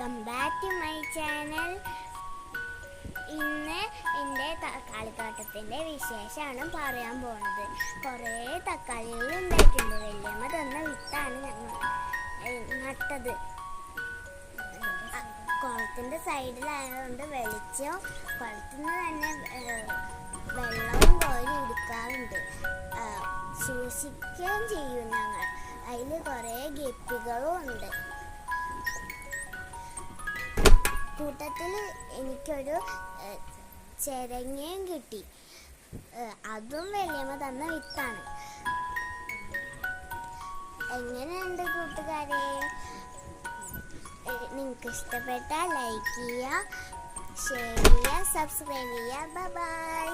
Welcome back to my channel. ഇന്ന് എൻ്റെ തക്കാളിത്തോട്ടത്തിൻ്റെ വിശേഷമാണ് പറയാൻ പോകുന്നത്. കുറേ തക്കാളികൾ ഉണ്ടായിട്ടുണ്ട്. വല്യമ്മ തന്ന വിത്താണ് ഞങ്ങൾ നട്ടത്. കുളത്തിൻ്റെ സൈഡിലായതുകൊണ്ട് വെളിച്ചം കുളത്തിൽ നിന്ന് തന്നെ വെള്ളവും കോരി എടുക്കാറുണ്ട്. സൂക്ഷിക്കുകയും ചെയ്യും ഞങ്ങൾ. അതിൽ കുറേ ഗപ്പികളും ഉണ്ട്. കൂട്ടത്തിൽ എനിക്കൊരു ചെരങ്ങയും കിട്ടി. അതും വലിയമ്മ തന്ന വിത്താണ്. എങ്ങനെയുണ്ട് കൂട്ടുകാരെ? നിങ്ങൾക്ക് ഇഷ്ടപ്പെട്ടാൽ ലൈക്ക് ചെയ്യുക, ഷെയർ ചെയ്യുക, സബ്സ്ക്രൈബ് ചെയ്യുക. Bye bye.